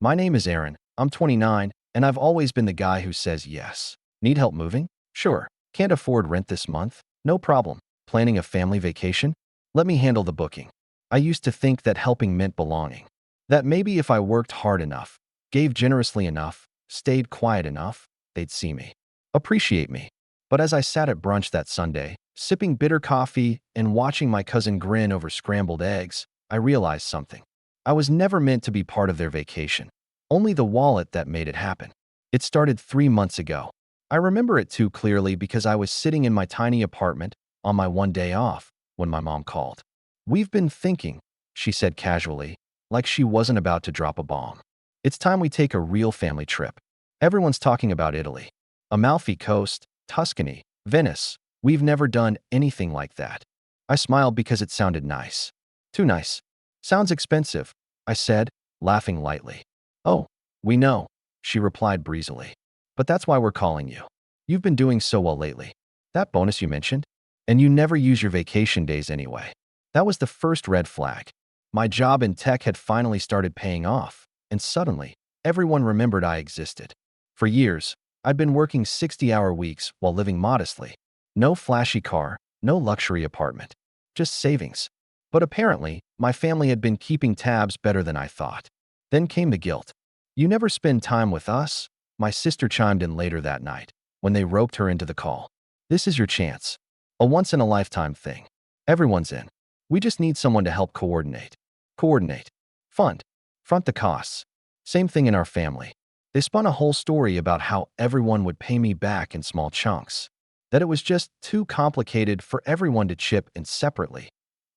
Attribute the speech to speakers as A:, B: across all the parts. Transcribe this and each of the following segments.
A: My name is Aaron. I'm 29, and I've always been the guy who says yes. Need help moving? Sure. Can't afford rent this month? No problem. Planning a family vacation? Let me handle the booking. I used to think that helping meant belonging. That maybe if I worked hard enough, gave generously enough, stayed quiet enough, they'd see me, appreciate me. But as I sat at brunch that Sunday, sipping bitter coffee and watching my cousin grin over scrambled eggs, I realized something. I was never meant to be part of their vacation. Only the wallet that made it happen. It started 3 months ago. I remember it too clearly because I was sitting in my tiny apartment on my one day off when my mom called. "We've been thinking," she said casually, like she wasn't about to drop a bomb. "It's time we take a real family trip. Everyone's talking about Italy. Amalfi Coast, Tuscany, Venice. We've never done anything like that." I smiled because it sounded nice. Too nice. "Sounds expensive," I said, laughing lightly. "Oh, we know," she replied breezily. "But that's why we're calling you. You've been doing so well lately. That bonus you mentioned? And you never use your vacation days anyway." That was the first red flag. My job in tech had finally started paying off, and suddenly, everyone remembered I existed. For years, I'd been working 60-hour weeks while living modestly. No flashy car, no luxury apartment, just savings. But apparently, my family had been keeping tabs better than I thought. Then came the guilt. "You never spend time with us?" My sister chimed in later that night, when they roped her into the call. "This is your chance. A once-in-a-lifetime thing. Everyone's in. We just need someone to help coordinate. Coordinate. Fund. Front the costs." Same thing in our family. They spun a whole story about how everyone would pay me back in small chunks. That it was just too complicated for everyone to chip in separately.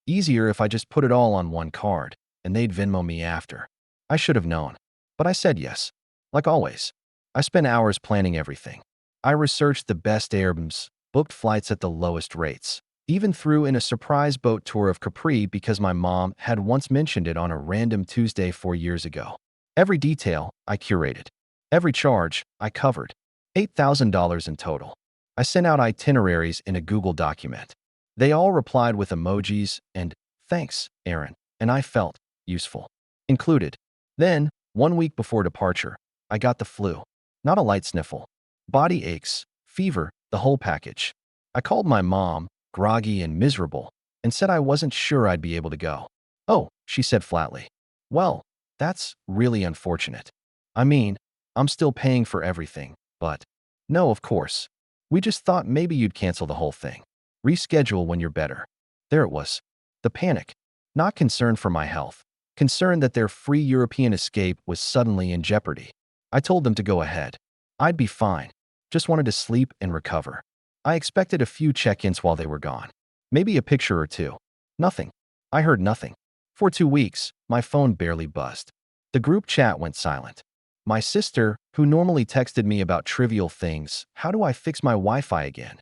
A: Easier if I just put it all on one card, and they'd Venmo me after. I should have known. But I said yes. Like always. I spent hours planning everything. I researched the best Airbnbs, booked flights at the lowest rates, even threw in a surprise boat tour of Capri because my mom had once mentioned it on a random Tuesday 4 years ago. Every detail I curated. Every charge I covered. $8,000 in total. I sent out itineraries in a Google document. They all replied with emojis and "Thanks, Aaron," and I felt useful. Included. Then, 1 week before departure, I got the flu. Not a light sniffle. Body aches, fever, the whole package. I called my mom, groggy and miserable, and said I wasn't sure I'd be able to go. "Oh," she said flatly. "Well, that's really unfortunate. I mean, I'm still paying for everything, but..." "No, of course. We just thought maybe you'd cancel the whole thing. Reschedule when you're better." There it was. The panic. Not concern for my health. Concern that their free European escape was suddenly in jeopardy. I told them to go ahead. I'd be fine. Just wanted to sleep and recover. I expected a few check-ins while they were gone. Maybe a picture or two. Nothing. I heard nothing. For 2 weeks, my phone barely buzzed. The group chat went silent. My sister, who normally texted me about trivial things, "How do I fix my Wi-Fi again?"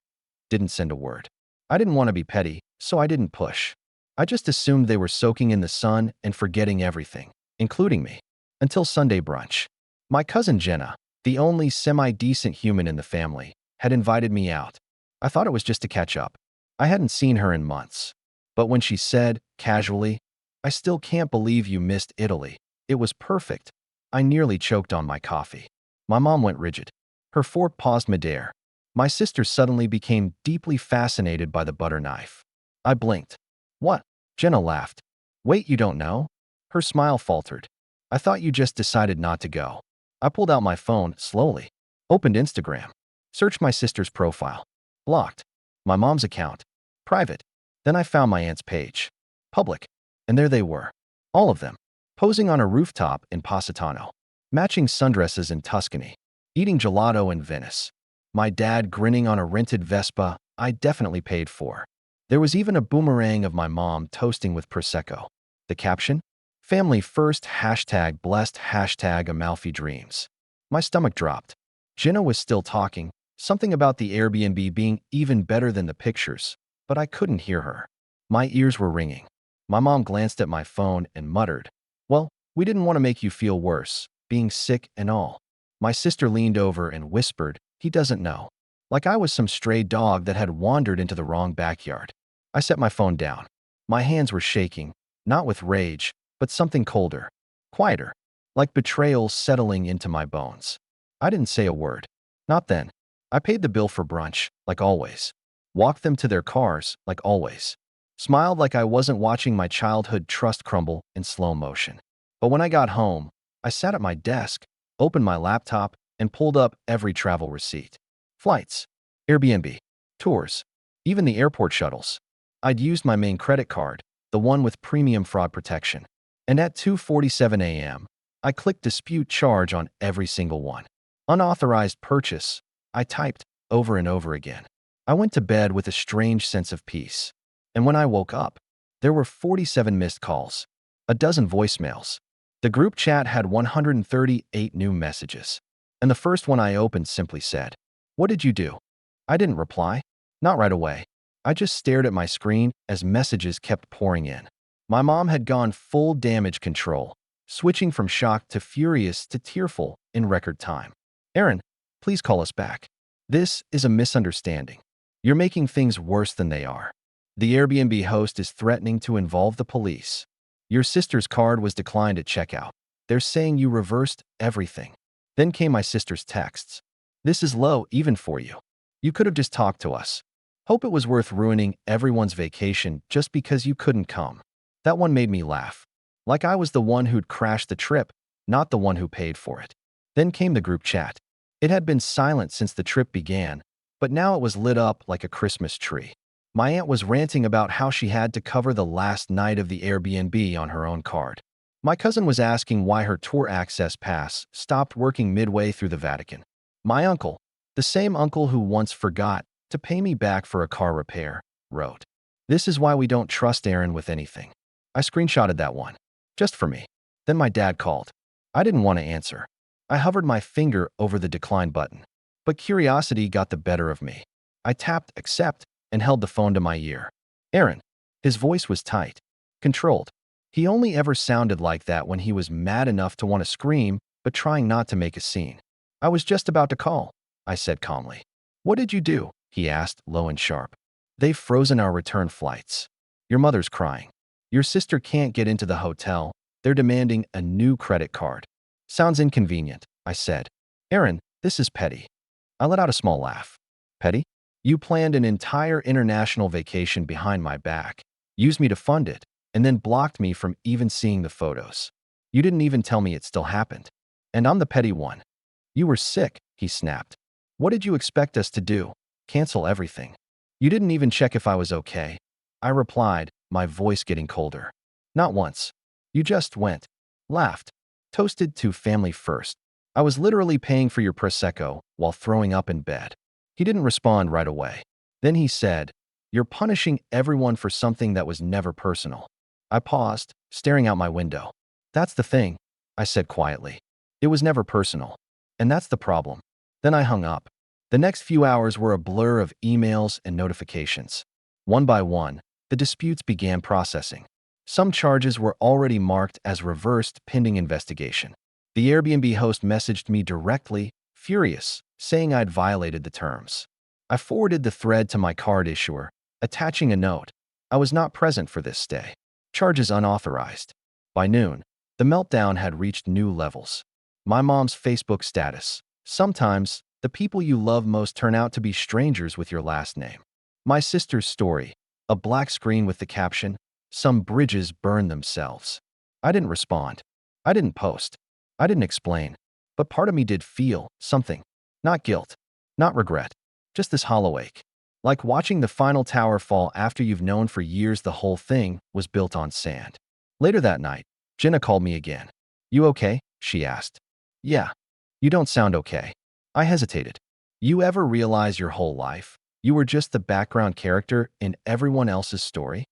A: didn't send a word. I didn't want to be petty, so I didn't push. I just assumed they were soaking in the sun and forgetting everything, including me. Until Sunday brunch. My cousin Jenna, the only semi-decent human in the family, had invited me out. I thought it was just to catch up. I hadn't seen her in months. But when she said, casually, "I still can't believe you missed Italy. It was perfect," I nearly choked on my coffee. My mom went rigid. Her fork paused midair. My sister suddenly became deeply fascinated by the butter knife. I blinked. "What?" Jenna laughed. "Wait, you don't know?" Her smile faltered. "I thought you just decided not to go." I pulled out my phone slowly. Opened Instagram. Searched my sister's profile. Blocked. My mom's account. Private. Then I found my aunt's page. Public. And there they were. All of them. Posing on a rooftop in Positano. Matching sundresses in Tuscany. Eating gelato in Venice. My dad grinning on a rented Vespa I definitely paid for. There was even a boomerang of my mom toasting with Prosecco. The caption? "Family first, #blessed, #Amalfi dreams." My stomach dropped. Jenna was still talking, something about the Airbnb being even better than the pictures, but I couldn't hear her. My ears were ringing. My mom glanced at my phone and muttered, "Well, we didn't want to make you feel worse, being sick and all." My sister leaned over and whispered, "He doesn't know." Like I was some stray dog that had wandered into the wrong backyard. I set my phone down. My hands were shaking, not with rage, but something colder, quieter. like betrayal settling into my bones. I didn't say a word. Not then. I paid the bill for brunch, like always. Walked them to their cars, like always. Smiled like I wasn't watching my childhood trust crumble in slow motion. But when I got home, I sat at my desk, opened my laptop, and pulled up every travel receipt. Flights, Airbnb, tours, even the airport shuttles. I'd used my main credit card, the one with premium fraud protection. And at 2:47 a.m., I clicked dispute charge on every single one. Unauthorized purchase, I typed over and over again. I went to bed with a strange sense of peace. And when I woke up, there were 47 missed calls, a dozen voicemails. The group chat had 138 new messages. And the first one I opened simply said, "What did you do?" I didn't reply. Not right away. I just stared at my screen as messages kept pouring in. My mom had gone full damage control, switching from shocked to furious to tearful in record time. "Aaron, please call us back. This is a misunderstanding. You're making things worse than they are. The Airbnb host is threatening to involve the police. Your sister's card was declined at checkout. They're saying you reversed everything." Then came my sister's texts. "This is low even for you. You could have just talked to us. Hope it was worth ruining everyone's vacation just because you couldn't come." That one made me laugh. Like I was the one who'd crashed the trip, not the one who paid for it. Then came the group chat. It had been silent since the trip began, but now it was lit up like a Christmas tree. My aunt was ranting about how she had to cover the last night of the Airbnb on her own card. My cousin was asking why her tour access pass stopped working midway through the Vatican. My uncle, the same uncle who once forgot to pay me back for a car repair, wrote, "This is why we don't trust Aaron with anything." I screenshotted that one, just for me. Then my dad called. I didn't want to answer. I hovered my finger over the decline button. But curiosity got the better of me. I tapped accept and held the phone to my ear. "Aaron." His voice was tight, controlled. He only ever sounded like that when he was mad enough to want to scream, but trying not to make a scene. "I was just about to call," I said calmly. "What did you do?" he asked, low and sharp. "They've frozen our return flights. Your mother's crying. Your sister can't get into the hotel. They're demanding a new credit card." "Sounds inconvenient," I said. "Aaron, this is petty." I let out a small laugh. "Petty? You planned an entire international vacation behind my back, used me to fund it, and then blocked me from even seeing the photos. You didn't even tell me it still happened. And I'm the petty one." "You were sick," he snapped. "What did you expect us to do? Cancel everything? You didn't even check if I was okay." I replied, my voice getting colder. "Not once. You just went, laughed, toasted to family first. I was literally paying for your Prosecco while throwing up in bed." He didn't respond right away. Then he said, "You're punishing everyone for something that was never personal." I paused, staring out my window. "That's the thing," I said quietly. "It was never personal. And that's the problem." Then I hung up. The next few hours were a blur of emails and notifications. One by one, the disputes began processing. Some charges were already marked as reversed pending investigation. The Airbnb host messaged me directly, furious, saying I'd violated the terms. I forwarded the thread to my card issuer, attaching a note. I was not present for this stay. Charges unauthorized. By noon, the meltdown had reached new levels. My mom's Facebook status. "Sometimes, the people you love most turn out to be strangers with your last name." My sister's story. A black screen with the caption, "Some bridges burn themselves." I didn't respond. I didn't post. I didn't explain. But part of me did feel something. Not guilt. Not regret. Just this hollow ache. Like watching the final tower fall after you've known for years the whole thing was built on sand. Later that night, Jenna called me again. "You okay?" she asked. "Yeah." "You don't sound okay." I hesitated. "You ever realize your whole life, you were just the background character in everyone else's story?"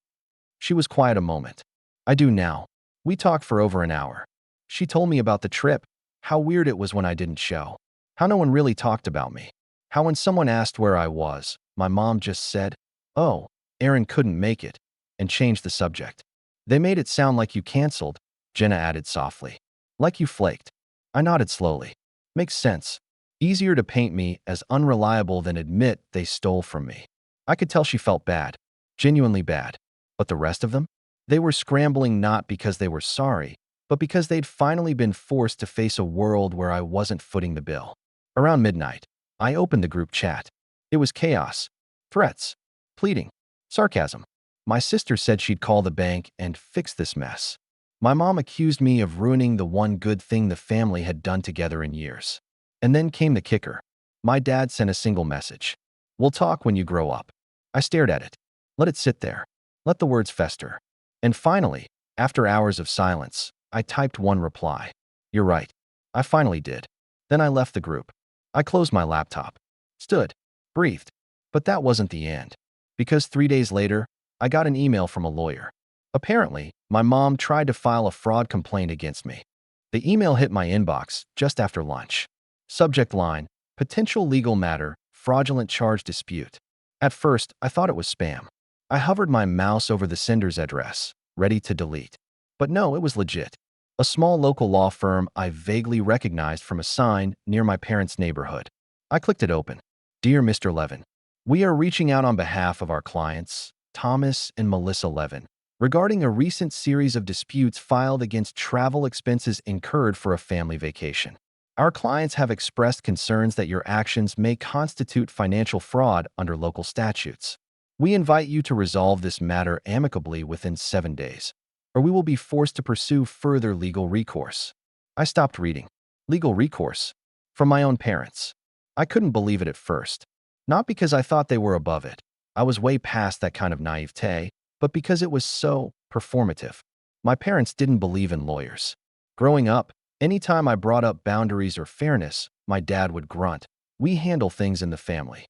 A: She was quiet a moment. "I do now." We talked for over an hour. She told me about the trip, how weird it was when I didn't show, how no one really talked about me, how when someone asked where I was, my mom just said, "Oh, Aaron couldn't make it," and changed the subject. "They made it sound like you canceled," Jenna added softly. "Like you flaked." I nodded slowly. "Makes sense. Easier to paint me as unreliable than admit they stole from me." I could tell she felt bad, genuinely bad. But the rest of them? They were scrambling not because they were sorry, but because they'd finally been forced to face a world where I wasn't footing the bill. Around midnight, I opened the group chat. It was chaos, threats, pleading, sarcasm. My sister said she'd call the bank and fix this mess. My mom accused me of ruining the one good thing the family had done together in years. And then came the kicker. My dad sent a single message. "We'll talk when you grow up." I stared at it. Let it sit there. Let the words fester. And finally, after hours of silence, I typed one reply. "You're right." I finally did. Then I left the group. I closed my laptop. Stood. Breathed. But that wasn't the end. Because 3 days later, I got an email from a lawyer. Apparently, my mom tried to file a fraud complaint against me. The email hit my inbox just after lunch. Subject line: potential legal matter, fraudulent charge dispute. At first, I thought it was spam. I hovered my mouse over the sender's address, ready to delete. But no, it was legit. A small local law firm I vaguely recognized from a sign near my parents' neighborhood. I clicked it open. "Dear Mr. Levin, we are reaching out on behalf of our clients, Thomas and Melissa Levin, regarding a recent series of disputes filed against travel expenses incurred for a family vacation. Our clients have expressed concerns that your actions may constitute financial fraud under local statutes. We invite you to resolve this matter amicably within 7 days, or we will be forced to pursue further legal recourse." I stopped reading. Legal recourse? From my own parents. I couldn't believe it at first. Not because I thought they were above it. I was way past that kind of naivete, but because it was so performative. My parents didn't believe in lawyers. Growing up, anytime I brought up boundaries or fairness, my dad would grunt, "We handle things in the family."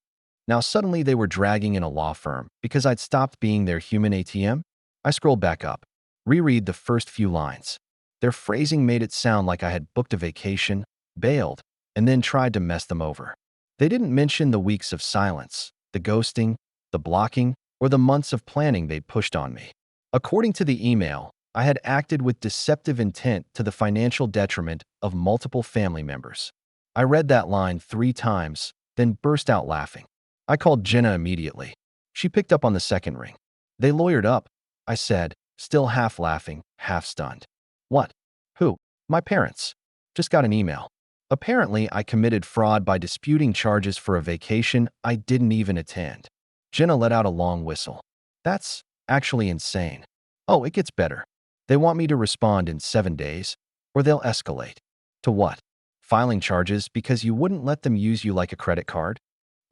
A: Now suddenly they were dragging in a law firm because I'd stopped being their human ATM? I scrolled back up. Reread the first few lines. Their phrasing made it sound like I had booked a vacation, bailed, and then tried to mess them over. They didn't mention the weeks of silence, the ghosting, the blocking, or the months of planning they'd pushed on me. According to the email, I had acted with deceptive intent to the financial detriment of multiple family members. I read that line 3 times, then burst out laughing. I called Jenna immediately. She picked up on the second ring. "They lawyered up," I said, still half laughing, half stunned. "What? Who?" "My parents. Just got an email. Apparently, I committed fraud by disputing charges for a vacation I didn't even attend." Jenna let out a long whistle. "That's actually insane." "Oh, it gets better. They want me to respond in 7 days, or they'll escalate." "To what? Filing charges because you wouldn't let them use you like a credit card?"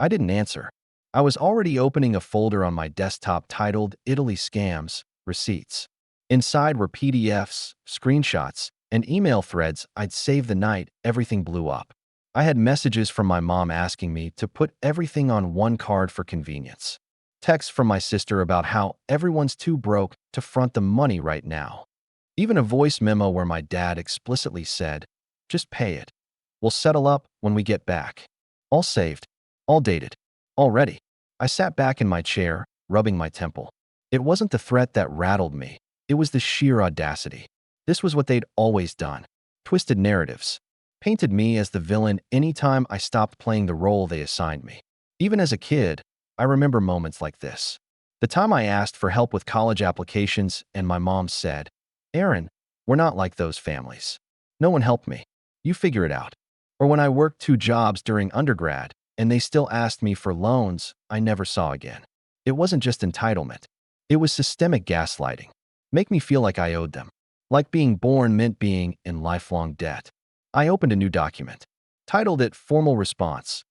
A: I didn't answer. I was already opening a folder on my desktop titled Italy Scams, Receipts. Inside were PDFs, screenshots, and email threads I'd saved the night everything blew up. I had messages from my mom asking me to put everything on one card for convenience. Texts from my sister about how everyone's too broke to front the money right now. Even a voice memo where my dad explicitly said, "Just pay it. We'll settle up when we get back." All saved. All dated. All ready. I sat back in my chair, rubbing my temple. It wasn't the threat that rattled me. It was the sheer audacity. This was what they'd always done. Twisted narratives. Painted me as the villain anytime I stopped playing the role they assigned me. Even as a kid, I remember moments like this. The time I asked for help with college applications and my mom said, "Aaron, we're not like those families. No one helped me. You figure it out." Or when I worked 2 jobs during undergrad, and they still asked me for loans I never saw again. It wasn't just entitlement. It was systemic gaslighting. Make me feel like I owed them. Like being born meant being in lifelong debt. I opened a new document. Titled it Formal Response,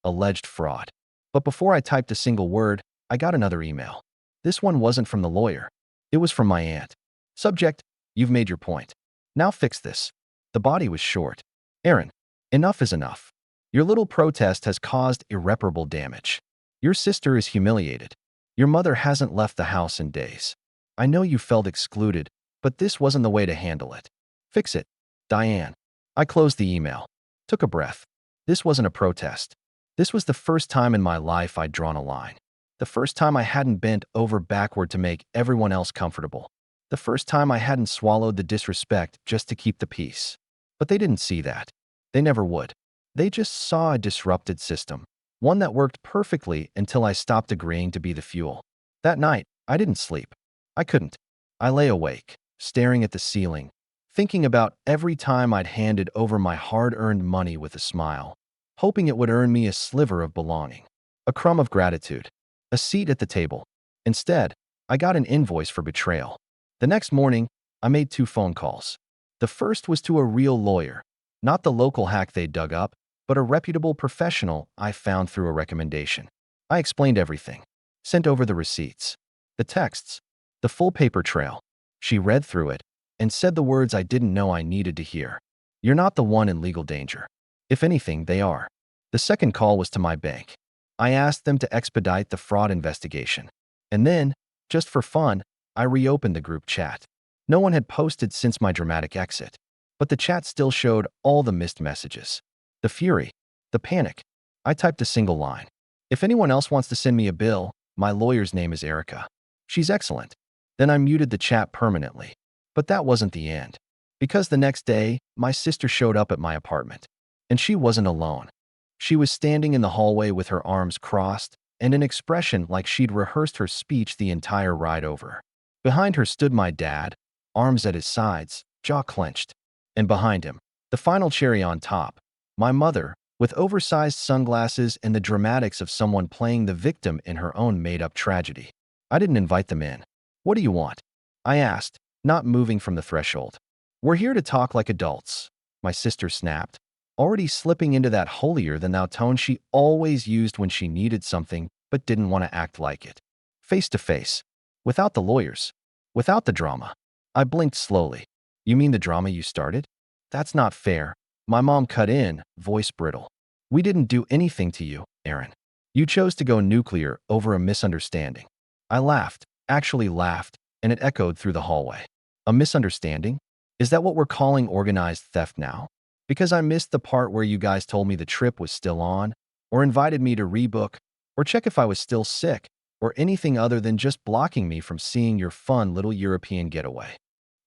A: Alleged Fraud. But before I typed a single word, I got another email. This one wasn't from the lawyer. It was from my aunt. Subject: "You've made your point. Now fix this." The body was short. "Aaron, enough is enough. Your little protest has caused irreparable damage. Your sister is humiliated. Your mother hasn't left the house in days. I know you felt excluded, but this wasn't the way to handle it. Fix it. Diane." I closed the email. Took a breath. This wasn't a protest. This was the first time in my life I'd drawn a line. The first time I hadn't bent over backward to make everyone else comfortable. The first time I hadn't swallowed the disrespect just to keep the peace. But they didn't see that. They never would. They just saw a disrupted system. One that worked perfectly until I stopped agreeing to be the fuel. That night, I didn't sleep. I couldn't. I lay awake, staring at the ceiling, thinking about every time I'd handed over my hard-earned money with a smile, hoping it would earn me a sliver of belonging, a crumb of gratitude, a seat at the table. Instead, I got an invoice for betrayal. The next morning, I made 2 phone calls. The first was to a real lawyer, not the local hack they dug up, but a reputable professional I found through a recommendation. I explained everything, sent over the receipts, the texts, the full paper trail. She read through it and said the words I didn't know I needed to hear. You're not the one in legal danger. If anything, they are. The second call was to my bank. I asked them to expedite the fraud investigation. And then, just for fun, I reopened the group chat. No one had posted since my dramatic exit, but the chat still showed all the missed messages. The fury, the panic. I typed a single line. If anyone else wants to send me a bill, my lawyer's name is Erica. She's excellent. Then I muted the chat permanently. But that wasn't the end. Because the next day, my sister showed up at my apartment. And she wasn't alone. She was standing in the hallway with her arms crossed and an expression like she'd rehearsed her speech the entire ride over. Behind her stood my dad, arms at his sides, jaw clenched. And behind him, the final cherry on top, my mother, with oversized sunglasses and the dramatics of someone playing the victim in her own made-up tragedy. I didn't invite them in. What do you want? I asked, not moving from the threshold. We're here to talk like adults, my sister snapped, already slipping into that holier-than-thou tone she always used when she needed something but didn't want to act like it. Face to face, without the lawyers, without the drama. I blinked slowly. You mean the drama you started? That's not fair. My mom cut in, voice brittle. We didn't do anything to you, Aaron. You chose to go nuclear over a misunderstanding. I laughed, actually laughed, and it echoed through the hallway. A misunderstanding? Is that what we're calling organized theft now? Because I missed the part where you guys told me the trip was still on, or invited me to rebook, or check if I was still sick, or anything other than just blocking me from seeing your fun little European getaway.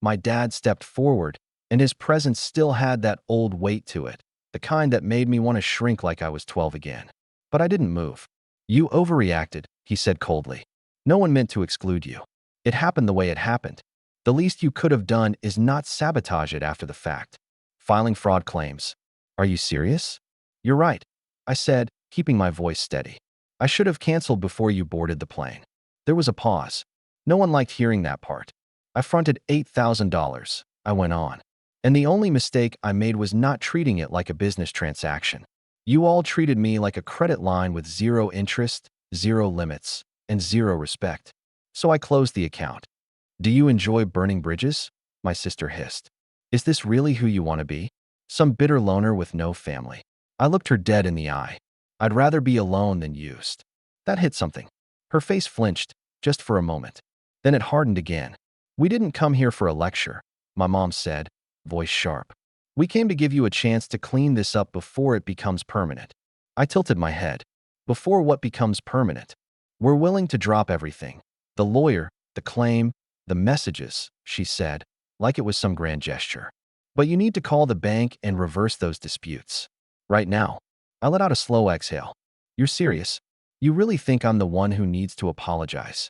A: My dad stepped forward, and his presence still had that old weight to it, the kind that made me want to shrink like I was 12 again. But I didn't move. You overreacted, he said coldly. No one meant to exclude you. It happened the way it happened. The least you could have done is not sabotage it after the fact. Filing fraud claims. Are you serious? You're right, I said, keeping my voice steady. I should have canceled before you boarded the plane. There was a pause. No one liked hearing that part. I fronted $8,000, I went on. And the only mistake I made was not treating it like a business transaction. You all treated me like a credit line with 0 interest, 0 limits, and 0 respect. So I closed the account. Do you enjoy burning bridges? My sister hissed. Is this really who you want to be? Some bitter loner with no family. I looked her dead in the eye. I'd rather be alone than used. That hit something. Her face flinched, just for a moment. Then it hardened again. We didn't come here for a lecture, my mom said, voice sharp. We came to give you a chance to clean this up before it becomes permanent. I tilted my head. Before what becomes permanent? We're willing to drop everything. The lawyer, the claim, the messages, she said, like it was some grand gesture. But you need to call the bank and reverse those disputes. Right now. I let out a slow exhale. You're serious? You really think I'm the one who needs to apologize?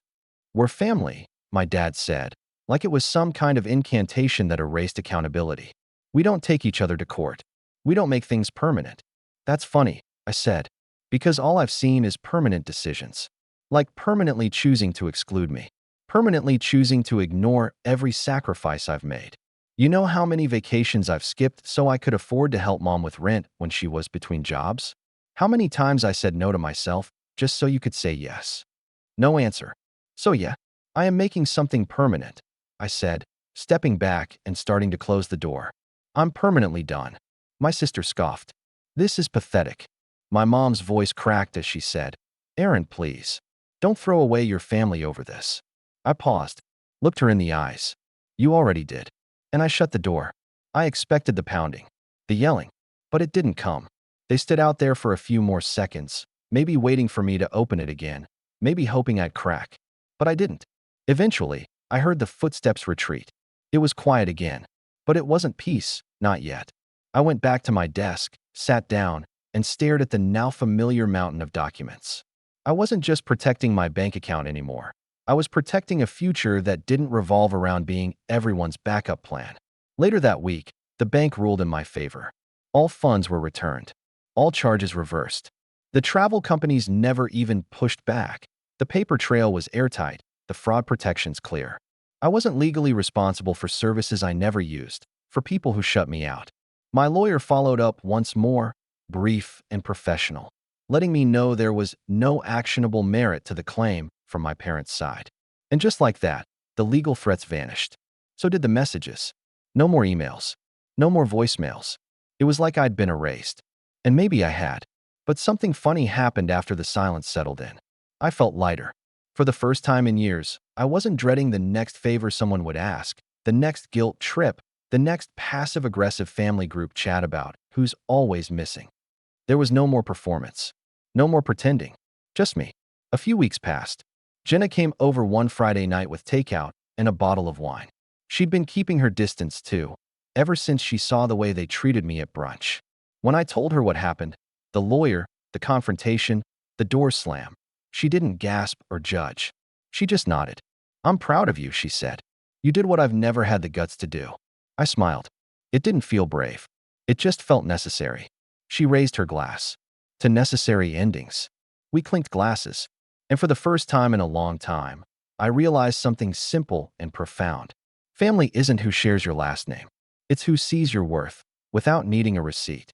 A: We're family, my dad said, like it was some kind of incantation that erased accountability. We don't take each other to court. We don't make things permanent. That's funny, I said, because all I've seen is permanent decisions. Like permanently choosing to exclude me. Permanently choosing to ignore every sacrifice I've made. You know how many vacations I've skipped so I could afford to help mom with rent when she was between jobs? How many times I said no to myself just so you could say yes? No answer. So yeah, I am making something permanent, I said, stepping back and starting to close the door. I'm permanently done. My sister scoffed. This is pathetic. My mom's voice cracked as she said, Aaron, please. Don't throw away your family over this. I paused, looked her in the eyes. You already did. And I shut the door. I expected the pounding, the yelling, but it didn't come. They stood out there for a few more seconds, maybe waiting for me to open it again, maybe hoping I'd crack. But I didn't. Eventually, I heard the footsteps retreat. It was quiet again, but it wasn't peace, not yet. I went back to my desk, sat down, and stared at the now familiar mountain of documents. I wasn't just protecting my bank account anymore. I was protecting a future that didn't revolve around being everyone's backup plan. Later that week, the bank ruled in my favor. All funds were returned. All charges reversed. The travel companies never even pushed back. The paper trail was airtight, the fraud protections clear. I wasn't legally responsible for services I never used, for people who shut me out. My lawyer followed up once more, brief and professional, letting me know there was no actionable merit to the claim from my parents' side. And just like that, the legal threats vanished. So did the messages. No more emails. No more voicemails. It was like I'd been erased. And maybe I had. But something funny happened after the silence settled in. I felt lighter. For the first time in years, I wasn't dreading the next favor someone would ask, the next guilt trip, the next passive-aggressive family group chat about who's always missing. There was no more performance. No more pretending. Just me. A few weeks passed. Jenna came over one Friday night with takeout and a bottle of wine. She'd been keeping her distance too, ever since she saw the way they treated me at brunch. When I told her what happened, the lawyer, the confrontation, the door slam, she didn't gasp or judge. She just nodded. "I'm proud of you," she said. "You did what I've never had the guts to do." I smiled. It didn't feel brave. It just felt necessary. She raised her glass. To necessary endings. We clinked glasses. And for the first time in a long time, I realized something simple and profound. Family isn't who shares your last name. It's who sees your worth without needing a receipt.